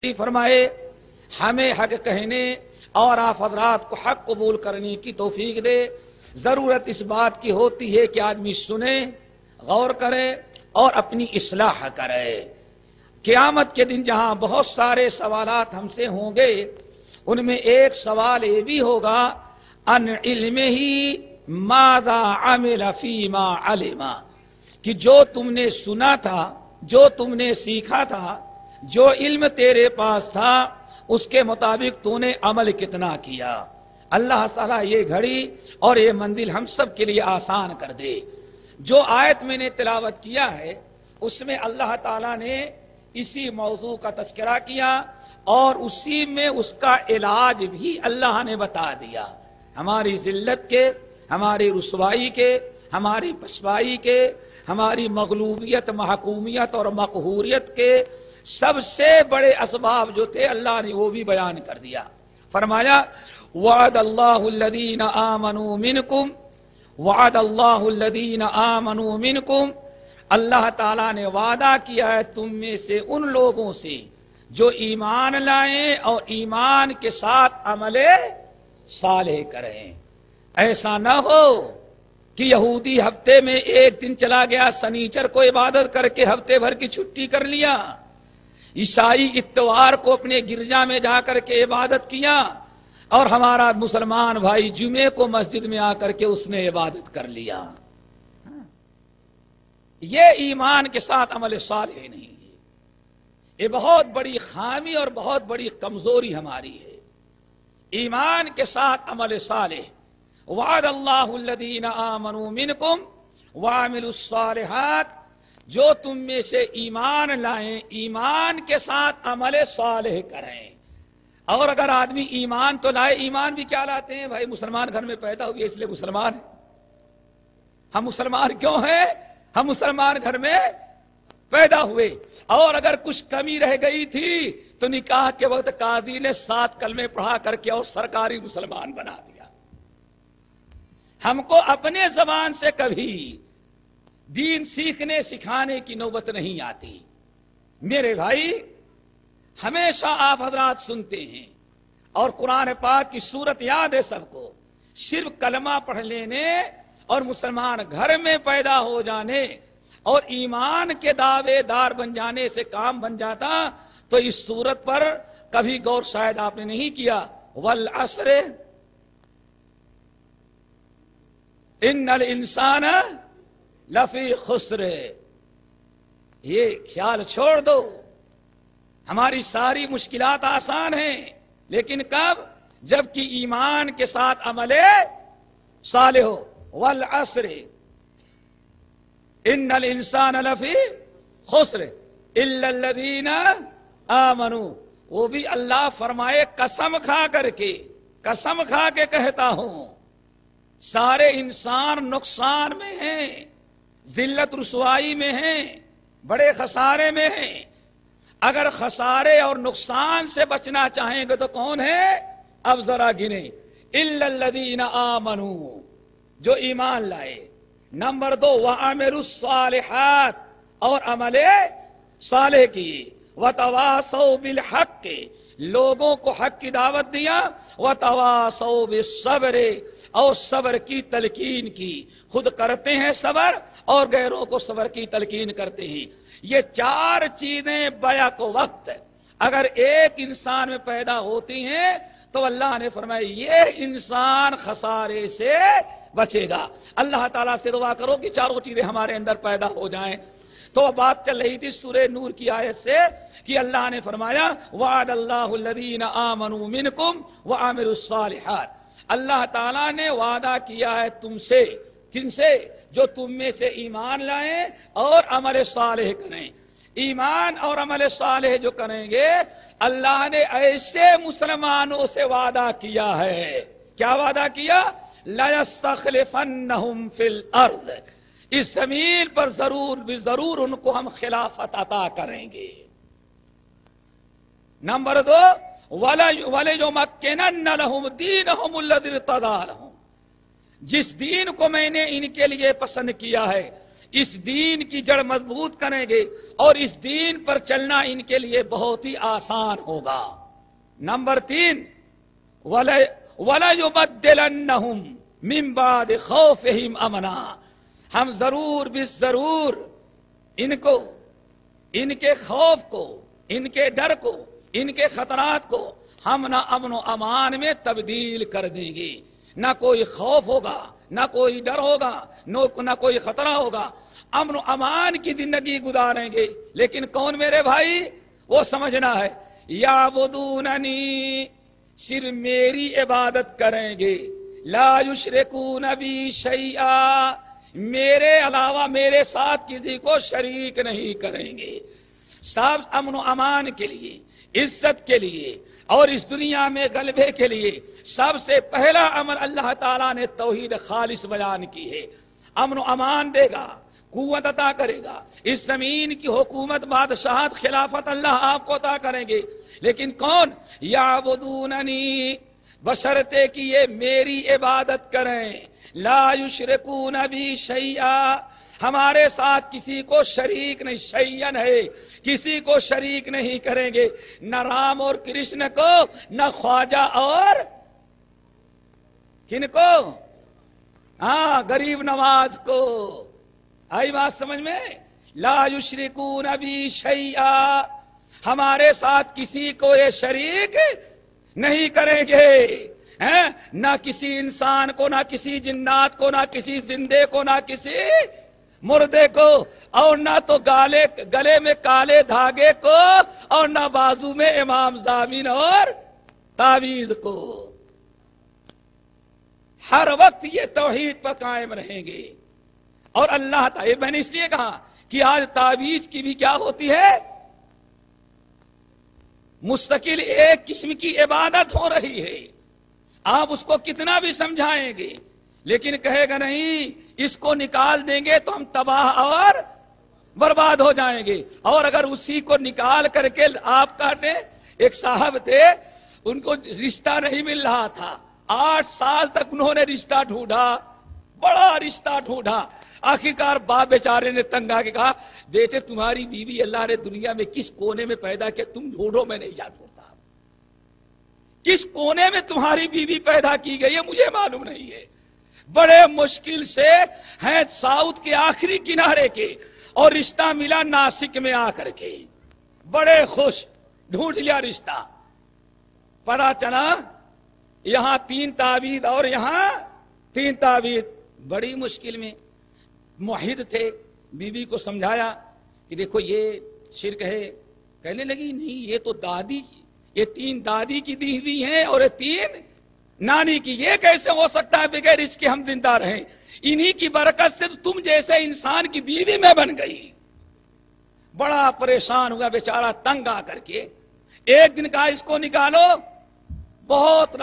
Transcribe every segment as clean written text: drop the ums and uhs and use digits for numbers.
فرمائے ہمیں حق کہنے اور آپ حضرات کو حق قبول کرنے کی توفیق دے۔ ضرورت اس بات کی ہوتی ہے کہ آدمی سنے، غور کرے اور اپنی اصلاح کرے۔ قیامت کے دن جہاں بہت سارے سوالات ہم سے ہوں گے، ان میں ایک سوال یہ بھی ہوگا ان علمہ ماذا عمل فیما علم، کہ جو تم نے سنا تھا، جو تم نے سیکھا تھا، جو علم تیرے پاس تھا، اس کے مطابق تو نے عمل کتنا کیا۔ اللہ تعالیٰ یہ گھڑی اور یہ منزل ہم سب کے لیے آسان کر دے۔ جو آیت میں نے تلاوت کیا ہے اس میں اللہ تعالیٰ نے اسی موضوع کا تذکرہ کیا اور اسی میں اس کا علاج بھی اللہ نے بتا دیا۔ ہماری ذلت کے، ہماری رسوائی کے، ہماری پسپائی کے، ہماری مغلوبیت، محکومیت اور مقہوریت کے سب سے بڑے اسباب جو تھے اللہ نے وہ بھی بیان کر دیا۔ فرمایا وعد اللہ الذین آمنوا منکم، وعد اللہ الذین آمنوا منکم، اللہ تعالیٰ نے وعدہ کیا ہے تم میں سے ان لوگوں سے جو ایمان لائیں اور ایمان کے ساتھ عمل صالح کریں۔ ایسا نہ ہو کہ یہودی ہفتے میں ایک دن چلا گیا، سنیچر کو عبادت کر کے ہفتے بھر کی چھٹی کر لیا، عیسائی اتوار کو اپنے گرجا میں جا کر کے عبادت کیا، اور ہمارا مسلمان بھائی جمعے کو مسجد میں آ کر کے اس نے عبادت کر لیا۔ یہ ایمان کے ساتھ عمل صالح نہیں ہے، یہ بہت بڑی خامی اور بہت بڑی کمزوری ہماری ہے۔ ایمان کے ساتھ عمل صالح، وعد اللہ الذین آمنوا منکم وعملوا الصالحات، جو تم میں سے ایمان لائیں، ایمان کے ساتھ عمل صالح کریں۔ اور اگر آدمی ایمان تو لائے، ایمان بھی کیا لاتے ہیں بھائی؟ مسلمان گھر میں پیدا ہوئے اس لیے مسلمان ہیں۔ ہم مسلمان کیوں ہیں؟ ہم مسلمان گھر میں پیدا ہوئے، اور اگر کچھ کمی رہ گئی تھی تو نکاح کے وقت قاضی نے 7 کلمے پڑھا کر کے اور سرکاری مسلمان بنا دیا۔ ہم کو اپنے زبان سے کبھی دین سیکھنے سکھانے کی نوبت نہیں آتی۔ میرے بھائی، ہمیشہ آپ حضرات سنتے ہیں اور قرآن پاک کی سورت یاد ہے سب کو، صرف کلمہ پڑھ لینے اور مسلمان گھر میں پیدا ہو جانے اور ایمان کے دعوے دار بن جانے سے کام بن جاتا، تو اس سورت پر کبھی غور شاید آپ نے نہیں کیا۔ والعصر ان الانسان لفی خسر، یہ خیال چھوڑ دو۔ ہماری ساری مشکلات آسان ہیں، لیکن کب؟ جبکہ ایمان کے ساتھ عمل صالح ہو۔ والعصر ان الانسان لفی خسر الا الذین آمنوا، وہ بھی اللہ فرمائے قسم کھا کر کے، قسم کھا کے کہتا ہوں، سارے انسان نقصان میں ہیں، ذلت رسوائی میں ہیں، بڑے خسارے میں ہیں۔ اگر خسارے اور نقصان سے بچنا چاہیں گے تو کون ہے؟ اب ذرا گنے، الا الذین آمنوا، جو ایمان لائے۔ نمبر 2 وعملوا الصالحات، اور عمل صالح کیے۔ وتواصوا بالحق، لوگوں کو حق کی دعوت دیا۔ وتواصوا بالصبر، اور صبر کی تلقین کی، خود کرتے ہیں صبر اور غیروں کو صبر کی تلقین کرتے ہیں۔ یہ 4 چیزیں بیک وقت اگر ایک انسان میں پیدا ہوتی ہیں تو اللہ نے فرمایا یہ انسان خسارے سے بچے گا۔ اللہ تعالیٰ سے دعا کرو کہ 4 چیزیں ہمارے اندر پیدا ہو جائیں۔ تو بات چل رہی تھی سورہ نور کی آیت سے کہ اللہ نے فرمایا وعد اللہ الذین آمنوا منکم وعملوا الصالحات، اللہ تعالیٰ نے وعدہ کیا ہے تم سے، کن سے؟ جو تم میں سے ایمان لائیں اور عمل صالح کریں۔ ایمان اور عمل صالح جو کریں گے، اللہ نے ایسے مسلمانوں سے وعدہ کیا ہے۔ کیا وعدہ کیا؟ لَيَسْتَخْلِفَنَّهُمْ فِي الْأَرْضِ، اس زمین پر ضرور ان کو ہم خلافت عطا کریں گے۔ نمبر 2 وَلَيُمَكِّنَنَّ لَهُمْ دِينَهُمُ الَّذِي ارْتَضَىٰ لَهُمْ، جس دین کو میں نے ان کے لیے پسند کیا ہے، اس دین کی جڑ مضبوط کریں گے اور اس دین پر چلنا ان کے لیے بہت ہی آسان ہوگا۔ نمبر 3، وَلَيُبَدِّلَنَّهُمْ مِنْ بَعْدِ خَوْفِهِمْ أَمْنًا، ہم ضرور ان کو، ان کے خوف کو، ان کے ڈر کو، ان کے خطرات کو ہم نہ امن و امان میں تبدیل کر دیں گے۔ نہ کوئی خوف ہوگا، نہ کوئی ڈر ہوگا، نہ کوئی خطرہ ہوگا، امن و امان کی زندگی گزاریں گے۔ لیکن کون میرے بھائی؟ وہ سمجھنا ہے، یعبدوننی، صرف میری عبادت کریں گے، لا یشرکون بی شیئا، میرے علاوہ میرے ساتھ کسی کو شریک نہیں کریں گے۔ سب امن و امان کے لیے، عزت کے لیے اور اس دنیا میں غلبے کے لیے سب سے پہلا امر اللہ تعالیٰ نے توحید خالص بیان کی ہے۔ امن و امان دے گا، قوت عطا کرے گا، اس زمین کی حکومت، بادشاہت، خلافت اللہ آپ کو عطا کریں گے۔ لیکن کون؟ یعبدوننی، بشرطے کہ یہ میری عبادت کریں، لا یشرکون بی شیئا، ہمارے ساتھ کسی کو شریک نہیں، شیئن ہے، کسی کو شریک نہیں کریں گے، نہ رام اور کرشن کو، نہ خواجہ اور کن کو؟ غریب نواز کو۔ آئی بات سمجھ میں؟ لا یشرکون بی شیئا، ہمارے ساتھ کسی کو یہ شریک نہیں کریں گے، نہ کسی انسان کو، نہ کسی جنات کو، نہ کسی زندے کو، نہ کسی مردے کو، اور نہ تو گلے میں کالے دھاگے کو، اور نہ بازو میں امام ضامن اور تعویذ کو۔ ہر وقت یہ توحید پر قائم رہیں گے۔ اور اللہ تعالی، میں نے اس لیے کہا کہ آج تعویذ کی بھی کیا ہوتی ہے؟ مستقل ایک قسم کی عبادت ہو رہی ہے۔ آپ اس کو کتنا بھی سمجھائیں گے لیکن کہے گا نہیں، اس کو نکال دیں گے تو ہم تباہ اور برباد ہو جائیں گے۔ اور اگر اسی کو نکال کر کے آپ کاٹیں، ایک صاحب تھے، ان کو رشتہ نہیں مل رہا تھا، 8 سال تک انہوں نے رشتہ ڈھونڈا، بڑا رشتہ ڈھونڈا، آخرکار باپ بیچارے نے تنگ آ کے کہا، بیٹے تمہاری بیوی اللہ نے دنیا میں کس کونے میں پیدا کیا، تم ڈھونڈو، میں نہیں جان ڈھونڈتا، کس کونے میں تمہاری بیوی پیدا کی گئی ہے مجھے معلوم نہیں ہے۔ بڑے مشکل سے ہیں ساؤتھ کے آخری کنارے کے، اور رشتہ ملا ناسک میں آ کر کے، بڑے خوش، ڈھونڈ لیا رشتہ۔ پتا چلا یہاں 3 تعویذ اور یہاں 3 تعویذ، بڑی مشکل میں۔ موحد تھے، بیوی کو سمجھایا کہ دیکھو یہ شرک ہے، کہنے لگی نہیں یہ تو دادی، یہ 3 دادی کی دی ہوئی ہیں اور 3 نانی کی، یہ کیسے ہو سکتا ہے بغیر اس کے ہم زندہ رہیں، انہی کی برکت سے تم جیسے انسان کی بیوی میں بن گئی۔ بڑا پریشان ہوا بیچارہ، تنگ آ کر کے ایک دن کہا اس کو نکالو، بہت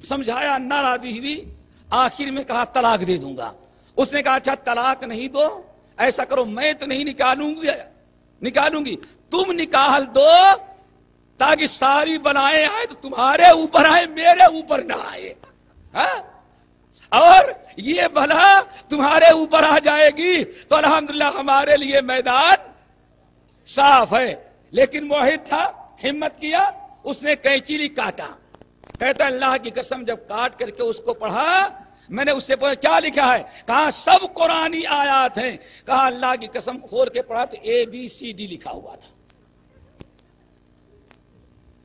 سمجھایا، نہ راضی ہوئی، آخر میں کہا طلاق دے دوں گا۔ اس نے کہا اچھا طلاق نہیں دو، ایسا کرو میں تو نہیں نکالوں گی، تم نکال دو تاکہ ساری بلائیں آئے تو تمہارے اوپر آئے، میرے اوپر نہ آئے، اور یہ بلا تمہارے اوپر آ جائے گی تو الحمدللہ ہمارے لیے میدان صاف ہے۔ لیکن موحد تھا، ہمت کیا، اس نے کینچی لی، کاٹا، کہتا اللہ کی قسم جب کاٹ کر کے اس کو پڑھا، میں نے اس سے پوچھا کیا لکھا ہے، کہا سب قرآنی آیات ہیں، کہا اللہ کی قسم کھول کے پڑھا تو ABCD لکھا ہوا تھا۔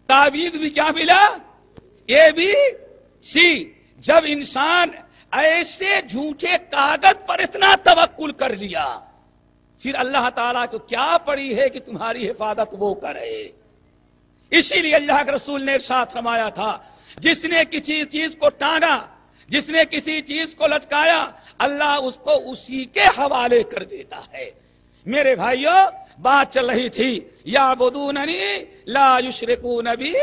تعویذ بھی کیا ملا؟ ABC۔ جب انسان ایسے جھوٹے کاغذ پر اتنا توکل کر لیا، پھر اللہ تعالیٰ کو کیا پڑی ہے کہ تمہاری حفاظت وہ کرے۔ اسی لیے اللہ کے رسول نے ارشاد فرمایا تھا، جس نے کسی چیز کو ٹانگا، جس نے کسی چیز کو لٹکایا، اللہ اس کو اسی کے حوالے کر دیتا ہے۔ میرے بھائیو، بات چل رہی تھی یعبدوننی لا یشرکون بی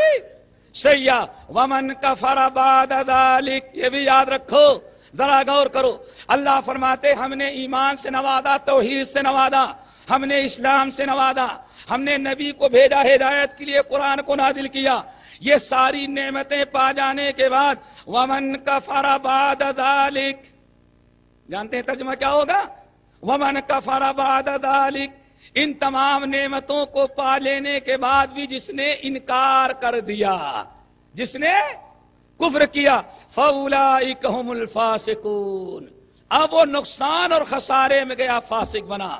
شیئا ومن کفر بعد ذلک، یہ بھی یاد رکھو، ذرا غور کرو۔ اللہ فرماتے ہم نے ایمان سے نوازا، توحید سے نوازا، ہم نے اسلام سے نوازا، ہم نے نبی کو بھیجا، ہدایت کے لیے قرآن کو نازل کیا، یہ ساری نعمتیں پا جانے کے بعد ومن کفر بعد ذلک، جانتے ہیں ترجمہ کیا ہوگا؟ ومن کفر بعد ذلک، ان تمام نعمتوں کو پا لینے کے بعد بھی جس نے انکار کر دیا، جس نے کفر کیا، فاولئک هم الفاسقون، اب وہ نقصان اور خسارے میں گیا، فاسق بنا۔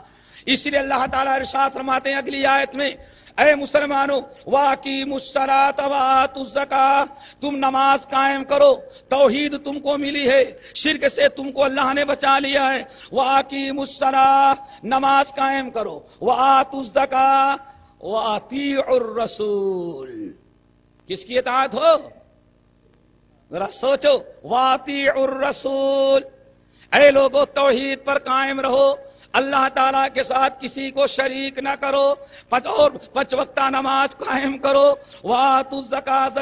اس لیے اللہ تعالیٰ ارشاد فرماتے ہیں اگلی آیت میں، اے مسلمانوں واقیموا الصلاۃ وآتوا الزکاۃ، تم نماز قائم کرو، توحید تم کو ملی ہے، شرک سے تم کو اللہ نے بچا لیا ہے، واقیموا الصلاۃ، نماز قائم کرو، وآتوا الزکاۃ واطیعوا الرسول، کس کی اطاعت ہو؟ ذرا سوچو، واطیعوا الرسول، اے لوگو توحید پر قائم رہو، اللہ تعالیٰ کے ساتھ کسی کو شریک نہ کرو، اور 5 وقتہ نماز قائم کرو، وآتوا الزکاۃ،